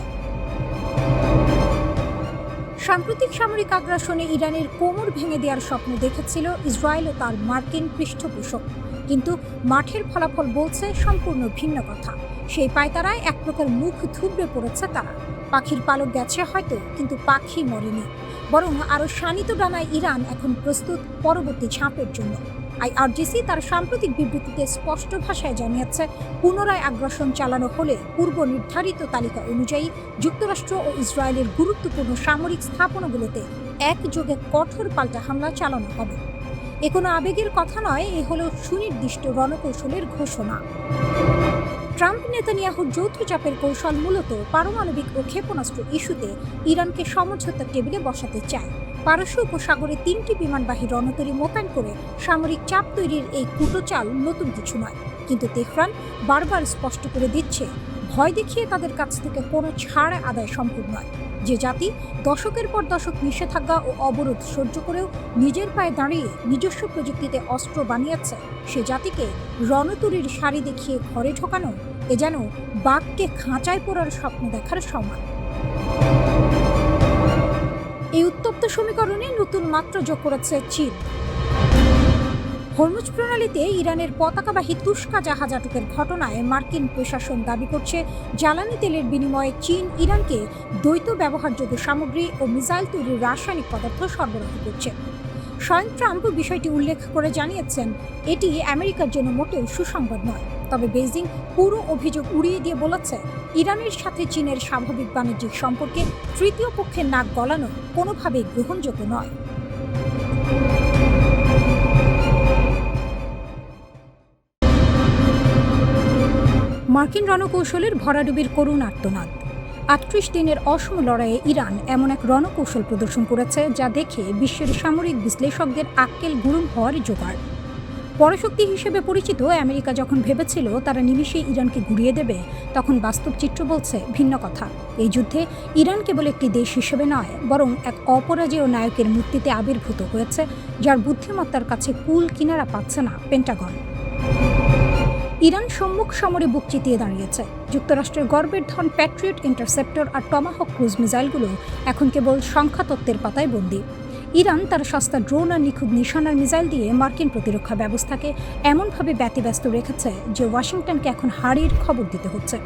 সাম্প্রতিক সামরিক আগ্রাসনে ইরানের কোমর ভেঙে দেওয়ার স্বপ্ন দেখেছিল ইসরায়েল ও তার মার্কিন পৃষ্ঠপোষক। কিন্তু মাঠের ফলাফল বলছে সম্পূর্ণ ভিন্ন কথা। সেই পায়তারায় এক প্রকার মুখ থুবড়ে পড়েছে তারা। পাখির পালক গেছে হয়তো, কিন্তু পাখি মরেনি, বরং আরও শানিত ডানায় ইরান এখন প্রস্তুত পরবর্তী ঝাঁপের জন্য। আইআরজিসি তার সাম্প্রতিক বিবৃতিতে স্পষ্ট ভাষায় জানিয়েছে, পুনরায় আগ্রাসন চালানো হলে পূর্ব নির্ধারিত তালিকা অনুযায়ী যুক্তরাষ্ট্র ও ইসরায়েলের গুরুত্বপূর্ণ সামরিক স্থাপনাগুলোতে একযোগে কঠোর পাল্টা হামলা চালানো হবে। এ কোনো আবেগের কথা নয়, এ হলো সুনির্দিষ্ট রণকৌশলের ঘোষণা। ট্রাম্প নেতানিয়াহুর যৌথ চাপের কৌশল মূলত পারমাণবিক ও ক্ষেপণাস্ত্র ইস্যুতে ইরানকে সমঝোতার টেবিলে বসাতে চায়। পারস্য উপসাগরে 3টি বিমানবাহী রণতরী মোতায়েন করে সামরিক চাপ তৈরির এই কুটোচাল নতুন কিছু নয়, কিন্তু তেহরান বারবার স্পষ্ট করে দিচ্ছে, ভয় দেখিয়ে তাদের কাছ থেকে কোনো ছাড় আদায় সম্ভব নয়। যে জাতি দশকের পর দশক নিষেধাজ্ঞা ও অবরোধ সহ্য করেও নিজের পায়ে দাঁড়িয়ে নিজস্ব প্রযুক্তিতে অস্ত্র বানিয়েছে, সে জাতিকে রণতরীর শাড়ি দেখিয়ে ঘরে ঢোকানো এ যেন বাঘকে খাঁচায় পড়ার স্বপ্ন দেখার সমান। এই উত্তপ্ত সমীকরণে নতুন মাত্রা যোগ করেছে চীন। হরমুজ প্রণালীতে ইরানের পতাকাবাহী তুস্কা জাহাজ আটকের ঘটনায় মার্কিন প্রশাসন দাবি করছে, জ্বালানি তেলের বিনিময়ে চীন ইরানকে দ্বৈত ব্যবহারযোগ্য সামগ্রী ও মিসাইল তৈরির রাসায়নিক পদার্থ সরবরাহ করছে। স্বয়ং ট্রাম্প বিষয়টি উল্লেখ করে জানিয়েছেন, এটি আমেরিকার জন্য মোটেও সুসংবাদ নয়। তবে বেইজিং পুরো অভিযোগ উড়িয়ে দিয়ে বলেছে, ইরানের সাথে চীনের স্বাভাবিক বাণিজ্যিক সম্পর্কে তৃতীয় পক্ষের নাক গলানো কোনোভাবেই গ্রহণযোগ্য নয়। মার্কিন রণকৌশলের ভরাডুবির করুণ আর্তনাদ। ৩৮ দিনের অসম লড়াইয়ে ইরান এমন এক রণকৌশল প্রদর্শন করেছে, যা দেখে বিশ্বের সামরিক বিশ্লেষকদের আক্কেল গুরুম হওয়ার জোগাড়। পরাশক্তি হিসেবে পরিচিত আমেরিকা যখন ভেবেছিল তারা নিমিষে ইরানকে ঘুরিয়ে দেবে, তখন বাস্তব চিত্র বলছে ভিন্ন কথা। এই যুদ্ধে ইরান কেবল একটি দেশ হিসেবে নয়, বরং এক অপরাজেয় নায়কের মূর্তিতে আবির্ভূত হয়েছে, যার বুদ্ধিমত্তার কাছে কুল কিনারা পাচ্ছে না পেন্টাগন। ইরান সম্মুখ সমরে বুক চিতিয়ে দাঁড়িয়েছে। যুক্তরাষ্ট্রের গর্বের ধন প্যাট্রিয়ট ইন্টারসেপ্টর আর টমাহক ক্রুজ মিসাইলগুলো এখন কেবল সংখ্যাতত্ত্বের পাতায় বন্দী। ইরান তার সস্তা ড্রোন আর নিখুঁত নিশানার মিসাইল দিয়ে মার্কিন প্রতিরক্ষা ব্যবস্থাকে এমনভাবে ব্যতিব্যস্ত রেখেছে যে ওয়াশিংটনকে এখন হারির খবর দিতে হচ্ছে।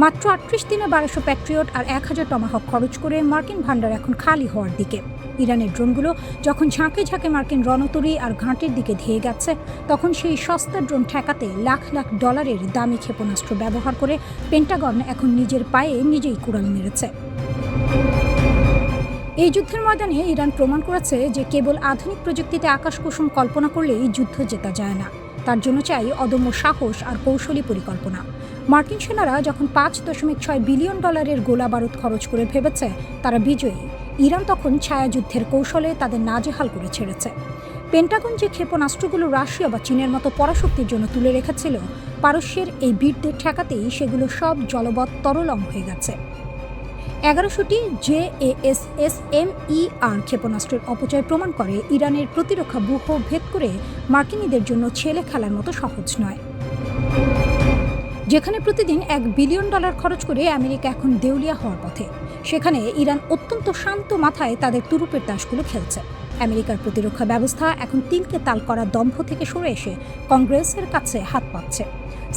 মাত্র ৩৮ দিনে ১২০০ প্যাট্রিয়ট আর ১,০০০ টমাহক খরচ করে মার্কিন ভান্ডার এখন খালি হওয়ার দিকে। ইরানের ড্রোনগুলো যখন ঝাঁকে ঝাঁকে মার্কিন রণতরী আর ঘাঁটির দিকে ধেয়ে গেছে, তখন সেই সস্তা ড্রোন ঠেকাতে লাখ লাখ ডলারের দামি ক্ষেপণাস্ত্র ব্যবহার করে পেন্টাগন এখন নিজের পায়ে নিজেই কুড়াল মেরেছে। এই যুদ্ধের ময়দানে ইরান প্রমাণ করেছে যে কেবল আধুনিক প্রযুক্তিতে আকাশকুসুম কল্পনা করলেই যুদ্ধ জেতা যায় না। তার জন্য চাই অদম্য সাহস আর কৌশলী পরিকল্পনা। মার্কিন সেনারা যখন $৫.৬ বিলিয়ন গোলা বারুদ খরচ করে ভেবেছে তারা বিজয়ী, ইরান তখন ছায়াযুদ্ধের কৌশলে তাদের নাজেহাল করে ছেড়েছে। পেন্টাগন যে ক্ষেপণাস্ত্রগুলো রাশিয়া বা চীনের মতো পরাশক্তির জন্য তুলে রেখেছিল, পারস্যের এই বীরদের ঠেকাতেই সেগুলো সব জলবৎ তরলং হয়ে গেছে। ১১০০টি JASSM-ER ক্ষেপণাস্ত্রের অপচয় প্রমাণ করে ইরানের প্রতিরক্ষা ব্যূহ ভেদ করে মার্কিনীদের জন্য ছেলে খেলার মতো সহজ নয়। যেখানে প্রতিদিন $1 বিলিয়ন খরচ করে আমেরিকা এখন দেউলিয়া হওয়ার পথে, সেখানে ইরান অত্যন্ত শান্ত মাথায় তাদের তুরুপের তাসগুলো খেলছে। আমেরিকার প্রতিরক্ষা ব্যবস্থা এখন তিলকে তাল করা দম্ভ থেকে সরে এসে কংগ্রেসের কাছে হাত পাচ্ছে।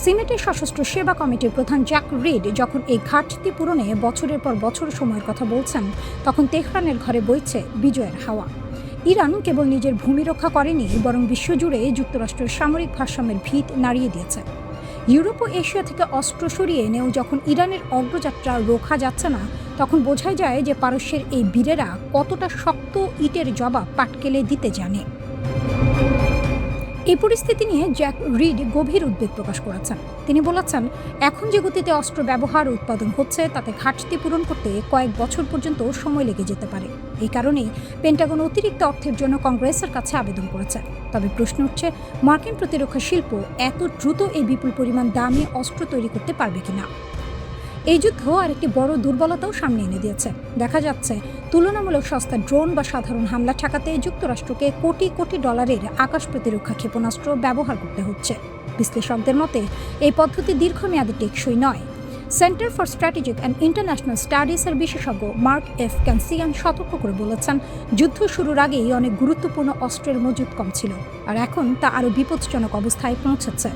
সিনেটের সশস্ত্র সেবা কমিটির প্রধান জ্যাক রিড যখন এই ঘাটতি পূরণে বছরের পর বছর সময়ের কথা বলছেন, তখন তেহরানের ঘরে বইছে বিজয়ের হাওয়া। ইরান কেবল নিজের ভূমি রক্ষা করেনি, বরং বিশ্বজুড়ে যুক্তরাষ্ট্রের সামরিক ভারসাম্যের ভিত নাড়িয়ে দিয়েছে। ইউরোপ ও এশিয়া থেকে অস্ত্র সরিয়ে এনেও যখন ইরানের অগ্রযাত্রা রোখা যাচ্ছে না, তখন বোঝাই যায় যে পারস্যের এই বীরেরা কতটা শক্ত ইটের জবাব পাটকেলে দিতে জানে। এই পরিস্থিতি নিয়ে জ্যাক রিড গভীর উদ্বেগ প্রকাশ করেছেন। তিনি বলেছেন, এখন যে গতিতে অস্ত্র ব্যবহার ও উৎপাদন হচ্ছে তাতে ঘাটতি পূরণ করতে কয়েক বছর পর্যন্ত সময় লেগে যেতে পারে। এই কারণেই পেন্টাগন অতিরিক্ত অর্থের জন্য কংগ্রেসের কাছে আবেদন করেছে। তবে প্রশ্ন উঠছে, মার্কিন প্রতিরক্ষা শিল্প এত দ্রুত এই বিপুল পরিমাণ দামি অস্ত্র তৈরি করতে পারবে কিনা। এই যুদ্ধ আরেকটি বড় দুর্বলতাও সামনে এনে দিয়েছে। দেখা যাচ্ছে তুলনামূলক সস্তা ড্রোন বা সাধারণ হামলা ঠেকাতে যুক্তরাষ্ট্রকে কোটি কোটি ডলারের আকাশ প্রতিরক্ষা ক্ষেপণাস্ত্র ব্যবহার করতে হচ্ছে। বিশ্লেষকদের মতে এই পদ্ধতি দীর্ঘমেয়াদে টেকসই নয়। Centre for strategic and international স্টাডিজের বিশেষজ্ঞ মার্ক এফ ক্যানসিয়ান সতর্ক করে বলেছেন, যুদ্ধ শুরুর আগেই অনেক গুরুত্বপূর্ণ অস্ত্রের মজুদ কম ছিল, আর এখন তা আরও বিপজ্জনক অবস্থায় পৌঁছেছে।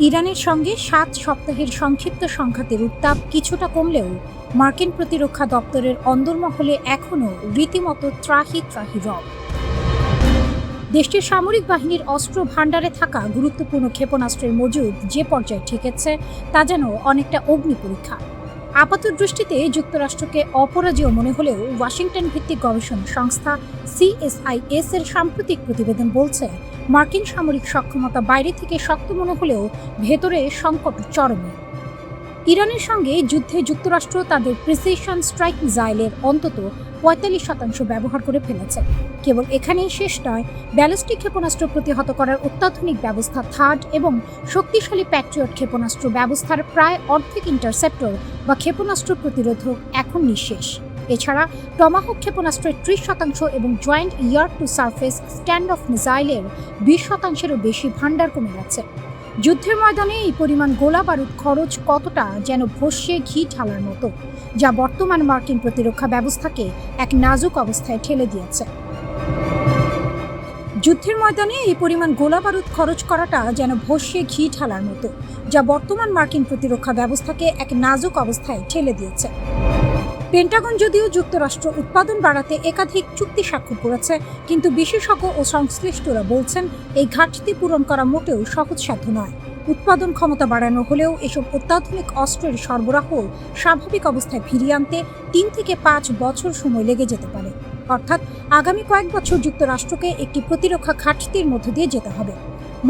ইরানের সঙ্গে 7 সপ্তাহের সংক্ষিপ্ত সংঘাতের উত্তাপ কিছুটা কমলেও মার্কিন প্রতিরক্ষা দপ্তরের অন্দরমহলে এখনও রীতিমতো ত্রাহি ত্রাহি রব। দেশটির সামরিক বাহিনীর অস্ত্র ভাণ্ডারে থাকা গুরুত্বপূর্ণ ক্ষেপণাস্ত্রের মজুদ যে পর্যায়ে ঠেকেছে তা যেন অনেকটা অগ্নি পরীক্ষা। আপাত দৃষ্টিতে যুক্তরাষ্ট্রকে অপরাজেয় মনে হলেও ওয়াশিংটন ভিত্তিক গবেষণা সংস্থা CSIS এর সাম্প্রতিক প্রতিবেদন বলছে, মার্কিন সামরিক সক্ষমতা বাইরে থেকে শক্ত মনে হলেও ভেতরে সংকট চরমে। ইরানের সঙ্গে যুদ্ধে যুক্তরাষ্ট্র তাদের প্রিসিশন স্ট্রাইক মিসাইলের অন্তত ৪৫% ব্যবহার করে ফেলেছে। কেবল এখানেই শেষ নয়, ব্যালিস্টিক ক্ষেপণাস্ত্র প্রতিহত করার অত্যাধুনিক ব্যবস্থা থার্ড এবং শক্তিশালী প্যাট্রিয়ট ক্ষেপণাস্ত্র ব্যবস্থার প্রায় অর্ধেক ইন্টারসেপ্টর বা ক্ষেপণাস্ত্র প্রতিরোধক এখন নিঃশেষ। এছাড়া টমাহক ক্ষেপণাস্ত্রের ৩০% এবং joint air to surface stand off মিসাইলের ২০%-এরও বেশি ভাণ্ডার কমে গেছে। যুদ্ধের ময়দানে এই পরিমাণ গোলা বারুদ খরচ কতটা যেন ভস্যে ঘি ঢালার মতো, যা বর্তমান মার্কিন প্রতিরক্ষা ব্যবস্থাকে এক নাজুক অবস্থায় ঠেলে দিয়েছে। যুদ্ধের ময়দানে এই পরিমাণ গোলা বারুদ খরচ করাটা যেন ভস্যে ঘি ঢালার মতো, যা বর্তমান মার্কিন প্রতিরক্ষা ব্যবস্থাকে এক নাজুক অবস্থায় ঠেলে দিয়েছে। পেন্টাগন যদিও যুক্তরাষ্ট্র উৎপাদন বাড়াতে একাধিক চুক্তি স্বাক্ষর করেছে, কিন্তু বিশেষজ্ঞ ও সংশ্লিষ্টরা বলছেন এই ঘাটতি পূরণ করা মোটেও সহজসাধ্য নয়। উৎপাদন ক্ষমতা বাড়ানো হলেও এসব অত্যাধুনিক অস্ত্রের সরবরাহ স্বাভাবিক অবস্থায় ফিরিয়ে আনতে ৩ থেকে ৫ বছর সময় লেগে যেতে পারে। অর্থাৎ আগামী কয়েক বছর যুক্তরাষ্ট্রকে একটি প্রতিরক্ষা ঘাটতির মধ্য দিয়ে যেতে হবে।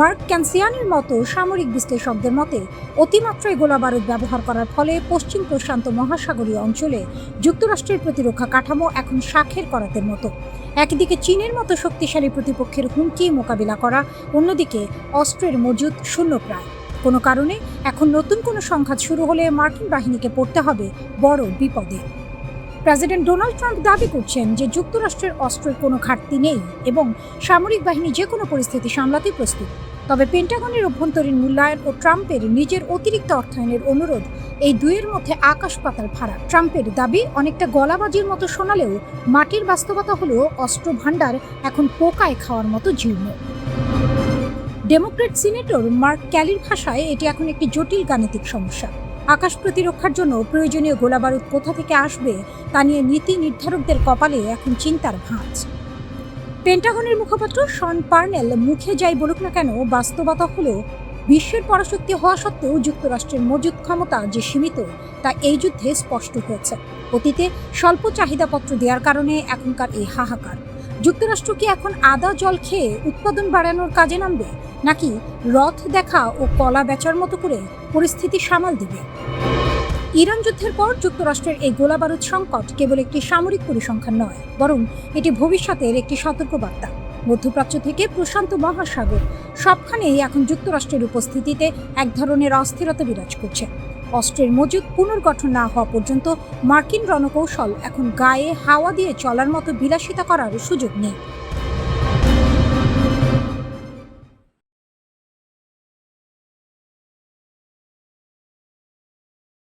মার্ক ক্যানসিয়ানের মতো সামরিক বিশ্লেষকদের মতে, অতিমাত্রায় গোলাবারুদ ব্যবহার করার ফলে পশ্চিম প্রশান্ত মহাসাগরীয় অঞ্চলে যুক্তরাষ্ট্রের প্রতিরক্ষা কাঠামো এখন শাঁখের করাতের মতো। একদিকে চীনের মতো শক্তিশালী প্রতিপক্ষের হুমকি মোকাবিলা করা, অন্যদিকে অস্ত্রের মজুদ শূন্যপ্রায়। কোনো কারণে এখন নতুন কোনো সংঘাত শুরু হলে মার্কিন বাহিনীকে পড়তে হবে বড় বিপদে। প্রেসিডেন্ট ডোনাল্ড ট্রাম্প দাবি করছেন যে যুক্তরাষ্ট্রের অস্ত্রের কোনো ঘাটতি নেই এবং সামরিক বাহিনী যে কোনো পরিস্থিতি সামলাতে প্রস্তুত। তবে পেন্টাগনের অভ্যন্তরীণ মূল্যায়ন ও ট্রাম্পের নিজের অতিরিক্ত অর্থায়নের অনুরোধ, এই দুইয়ের মধ্যে আকাশ পাতাল ফারাক। ট্রাম্পের দাবি অনেকটা গলাবাজির মতো শোনালেও মাটির বাস্তবতা হলো অস্ত্র ভাণ্ডার এখন পোকায় খাওয়ার মতো জীর্ণ। ডেমোক্র্যাট সিনেটর মার্ক ক্যালির ভাষায় এটি এখন একটি জটিল গাণিতিক সমস্যা। আকাশ প্রতিরক্ষার জন্য প্রয়োজনীয় গোলাবারুদ কোথা থেকে আসবে তা নিয়ে নীতি নির্ধারকদের কপালে এখন চিন্তার ভাঁজ। পেন্টাগনের মুখপাত্র শন পার্নেল মুখে যাই বলুক না কেন, বাস্তবতা হলো বিশ্বের পরাশক্তি হওয়া সত্ত্বেও যুক্তরাষ্ট্রের মজুদ ক্ষমতা যে সীমিত তা এই যুদ্ধে স্পষ্ট হয়েছে। অতীতে স্বল্প চাহিদাপত্র দেওয়ার কারণে এখনকার এই হাহাকার। যুক্তরাষ্ট্র কি এখন আদা জল খেয়ে উৎপাদন বাড়ানোর কাজে নামবে, নাকি রথ দেখা ও কলা বেচার মতো করে পরিস্থিতি সামাল দেবে? ইরান যুদ্ধের পর যুক্তরাষ্ট্রের এই গোলাবারুদ সংকট কেবল একটি সামরিক পরিসংখ্যান নয়, বরং এটি ভবিষ্যতের একটি সতর্কবার্তা। মধ্যপ্রাচ্য থেকে প্রশান্ত মহাসাগর সবখানেই এখন যুক্তরাষ্ট্রের উপস্থিতিতে এক ধরনের অস্থিরতা বিরাজ করছে। অস্ত্রের মজুদ পুনর্গঠন না হওয়া পর্যন্ত মার্কিন রণকৌশল এখন গায়ে হাওয়া দিয়ে চলার মতো বিলাসিতা করার সুযোগ নেই।